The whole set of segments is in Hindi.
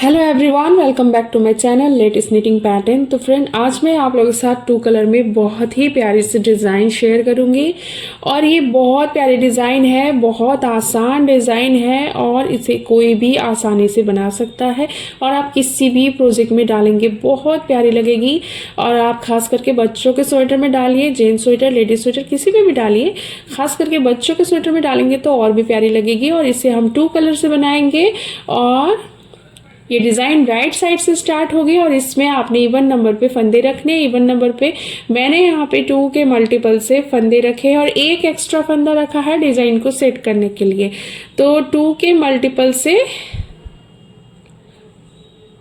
Hello everyone, welcome back to my channel latest knitting pattern. तो फ्रेंड, आज मैं आप लोगों के साथ 2 कलर में बहुत ही प्यारी सी डिज़ाइन शेयर करूंगी। और ये बहुत प्यारी डिज़ाइन है, बहुत आसान डिज़ाइन है और इसे कोई भी आसानी से बना सकता है और आप किसी भी प्रोजेक्ट में डालेंगे बहुत प्यारी लगेगी। और आप खास करके बच्चों के स्वेटर में डालिए, जेंट्स स्वेटर, लेडीज स्वेटर, किसी में भी डालिए। खास करके बच्चों के स्वेटर में डालेंगे तो और भी प्यारी लगेगी। और इसे हम 2 कलर से बनाएंगे और ये डिज़ाइन राइट साइड से स्टार्ट होगी और इसमें आपने इवन नंबर पे फंदे रखने। इवन नंबर पे मैंने यहाँ पे 2 के मल्टीपल से फंदे रखे और एक एक्स्ट्रा फंदा रखा है डिज़ाइन को सेट करने के लिए। तो 2 के मल्टीपल से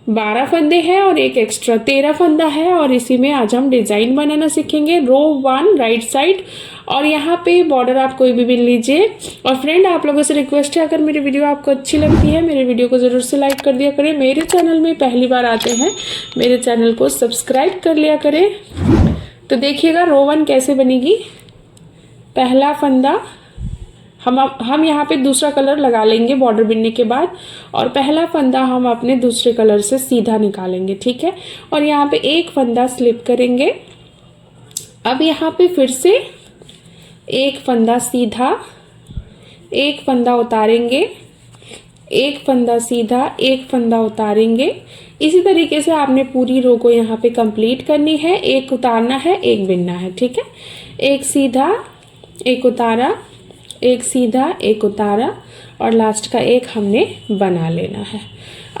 12 फंदे हैं और एक एक्स्ट्रा 13 फंदा है। और इसी में आज हम डिज़ाइन बनाना सीखेंगे। रो 1 राइट साइड और यहाँ पे बॉर्डर आप कोई भी बिन लीजिए। और फ्रेंड, आप लोगों से रिक्वेस्ट है, अगर मेरी वीडियो आपको अच्छी लगती है मेरे वीडियो को ज़रूर से लाइक कर दिया करें। मेरे चैनल में पहली बार आते हैं, मेरे चैनल को सब्सक्राइब कर लिया करें। तो देखिएगा रो 1 कैसे बनेगी। पहला फंदा हम यहाँ पे दूसरा कलर लगा लेंगे बॉर्डर बिनने के बाद और पहला फंदा हम अपने दूसरे कलर से सीधा निकालेंगे, ठीक है। और यहाँ पे एक फंदा स्लिप करेंगे। अब यहाँ पे फिर से एक फंदा सीधा, एक फंदा उतारेंगे, एक फंदा सीधा, एक फंदा उतारेंगे। इसी तरीके से आपने पूरी रो को यहाँ पे कंप्लीट करनी है। एक उतारना है, एक बिनना है, ठीक है। एक सीधा, एक उतारा, एक सीधा, एक उतारा और लास्ट का एक हमने बना लेना है।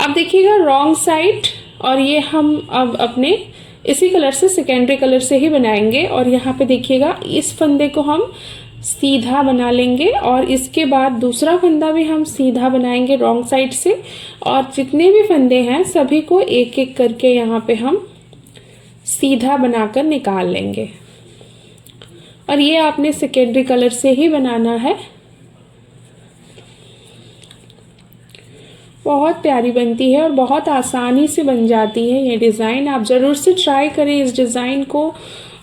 अब देखिएगा रॉन्ग साइड और ये हम अब अपने इसी कलर से सेकेंडरी कलर से ही बनाएंगे। और यहाँ पे देखिएगा इस फंदे को हम सीधा बना लेंगे और इसके बाद दूसरा फंदा भी हम सीधा बनाएंगे रॉन्ग साइड से। और जितने भी फंदे हैं सभी को एक एक करके यहाँ पे हम सीधा बनाकर निकाल लेंगे। और ये आपने सेकेंडरी कलर से ही बनाना है। बहुत प्यारी बनती है और बहुत आसानी से बन जाती है ये डिज़ाइन। आप ज़रूर से ट्राई करें इस डिज़ाइन को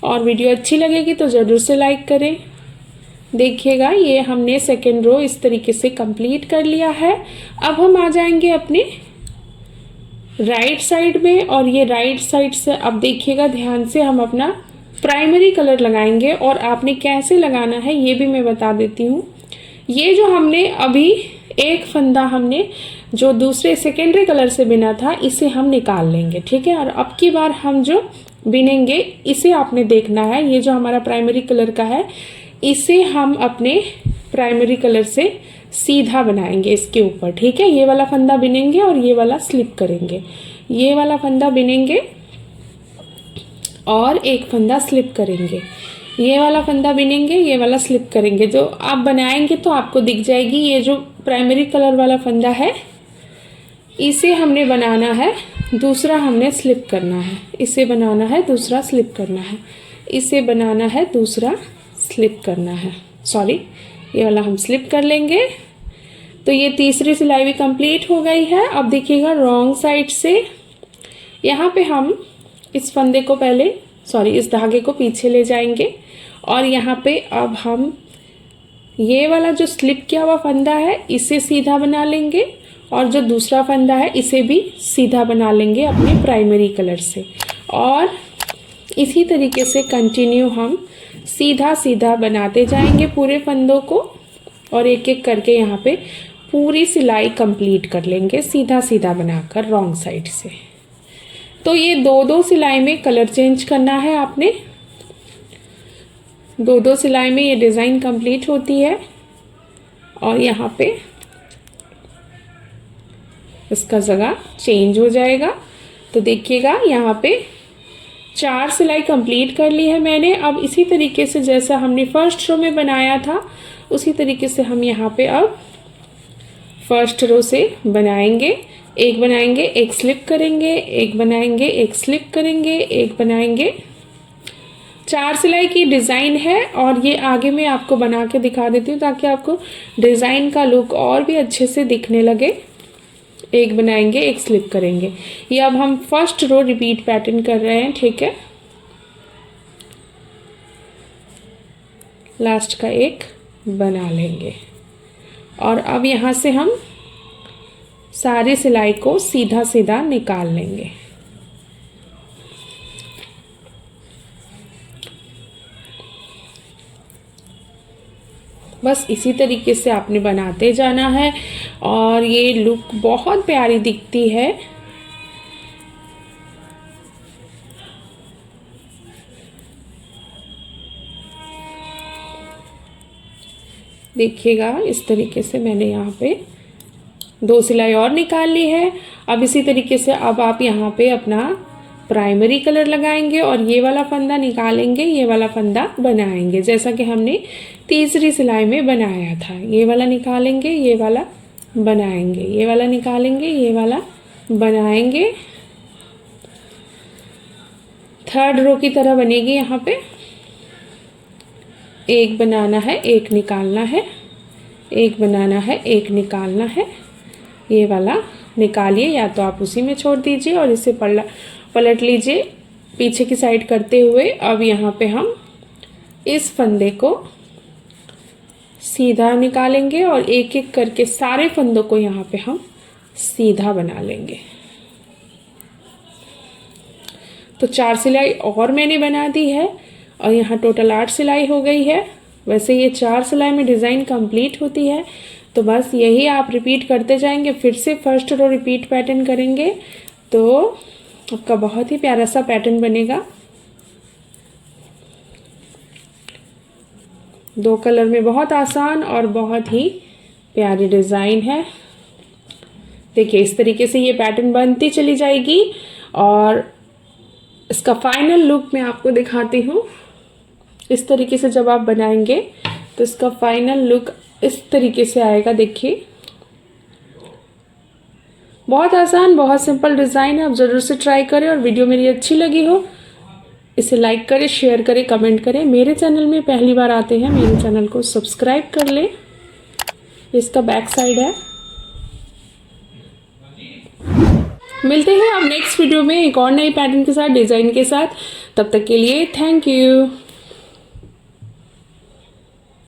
और वीडियो अच्छी लगेगी तो ज़रूर से लाइक करें। देखिएगा ये हमने सेकेंड रो इस तरीके से कंप्लीट कर लिया है। अब हम आ जाएंगे अपने राइट साइड में और ये राइट साइड से अब देखिएगा ध्यान से हम अपना प्राइमरी कलर लगाएंगे। और आपने कैसे लगाना है ये भी मैं बता देती हूँ। ये जो हमने अभी एक फंदा हमने जो दूसरे सेकेंडरी कलर से बिना था इसे हम निकाल लेंगे, ठीक है। और अब की बार हम जो बिनेंगे इसे आपने देखना है। ये जो हमारा प्राइमरी कलर का है इसे हम अपने प्राइमरी कलर से सीधा बनाएंगे इसके ऊपर, ठीक है। ये वाला फंदा बिनेंगे और ये वाला स्लिप करेंगे। ये वाला फंदा बिनेंगे और एक फंदा स्लिप करेंगे। ये वाला फंदा बिनेंगे, ये वाला स्लिप करेंगे। जो आप बनाएंगे तो आपको दिख जाएगी। ये जो प्राइमरी कलर वाला फंदा है इसे हमने बनाना है, दूसरा हमने स्लिप करना है। इसे बनाना है, दूसरा स्लिप करना है। इसे बनाना है, दूसरा स्लिप करना है। सॉरी, ये वाला हम स्लिप कर लेंगे। तो ये तीसरी सिलाई भी कंप्लीट हो गई है। अब देखिएगा रॉन्ग साइड से यहाँ पे हम इस फंदे को पहले इस धागे को पीछे ले जाएंगे और यहाँ पे अब हम ये वाला जो स्लिप किया हुआ फंदा है इसे सीधा बना लेंगे और जो दूसरा फंदा है इसे भी सीधा बना लेंगे अपने प्राइमरी कलर से। और इसी तरीके से कंटिन्यू हम सीधा सीधा बनाते जाएंगे पूरे फंदों को और एक एक करके यहाँ पे पूरी सिलाई कंप्लीट कर लेंगे सीधा सीधा बनाकर रॉन्ग साइड से। तो ये 2-2 सिलाई में कलर चेंज करना है आपने। 2-2 सिलाई में ये डिज़ाइन कंप्लीट होती है और यहाँ पे इसका जगह चेंज हो जाएगा। तो देखिएगा यहाँ पे 4 सिलाई कंप्लीट कर ली है मैंने। अब इसी तरीके से जैसा हमने फर्स्ट रो में बनाया था उसी तरीके से हम यहाँ पे अब फर्स्ट रो से बनाएंगे। एक बनाएंगे, एक स्लिप करेंगे, एक बनाएंगे, एक स्लिप करेंगे, एक बनाएंगे। 4 सिलाई की डिज़ाइन है और ये आगे मैं आपको बना के दिखा देती हूँ ताकि आपको डिज़ाइन का लुक और भी अच्छे से दिखने लगे। एक बनाएंगे, एक स्लिप करेंगे। ये अब हम फर्स्ट रो रिपीट पैटर्न कर रहे हैं, ठीक है। लास्ट का एक बना लेंगे और अब यहाँ से हम सारी सिलाई को सीधा सीधा निकाल लेंगे। बस इसी तरीके से आपने बनाते जाना है और ये लुक बहुत प्यारी दिखती है। देखिएगा इस तरीके से मैंने यहाँ पे 2 सिलाई और निकाल ली है। अब इसी तरीके से अब आप यहाँ पे अपना प्राइमरी कलर लगाएंगे और ये वाला फंदा निकालेंगे, ये वाला फंदा बनाएंगे जैसा कि हमने तीसरी सिलाई में बनाया था। ये वाला निकालेंगे, ये वाला बनाएंगे, ये वाला निकालेंगे, ये वाला बनाएंगे। थर्ड रो की तरह बनेगी। यहाँ पे एक बनाना है, एक निकालना है, एक बनाना है, एक निकालना है। ये वाला निकालिए, या तो आप उसी में छोड़ दीजिए और इसे पलट लीजिए पीछे की साइड करते हुए। अब यहाँ पे हम इस फंदे को सीधा निकालेंगे और एक एक करके सारे फंदों को यहाँ पे हम सीधा बना लेंगे। तो 4 सिलाई और मैंने बना दी है और यहाँ टोटल 8 सिलाई हो गई है। वैसे ये 4 सिलाई में डिज़ाइन कंप्लीट होती है। तो बस यही आप रिपीट करते जाएंगे। फिर से फर्स्ट रो रिपीट पैटर्न करेंगे तो आपका बहुत ही प्यारा सा पैटर्न बनेगा। 2 कलर में बहुत आसान और बहुत ही प्यारी डिज़ाइन है। देखिए इस तरीके से ये पैटर्न बनती चली जाएगी और इसका फाइनल लुक मैं आपको दिखाती हूँ। इस तरीके से जब आप बनाएंगे तो इसका फाइनल लुक इस तरीके से आएगा। देखिए बहुत आसान, बहुत सिंपल डिज़ाइन है। आप ज़रूर से ट्राई करें और वीडियो मेरी अच्छी लगी हो इसे लाइक करें, शेयर करें, कमेंट करें। मेरे चैनल में पहली बार आते हैं मेरे चैनल को सब्सक्राइब कर लें। इसका बैक साइड है। मिलते हैं अब नेक्स्ट वीडियो में एक और नई पैटर्न के साथ, डिज़ाइन के साथ। तब तक के लिए थैंक यू।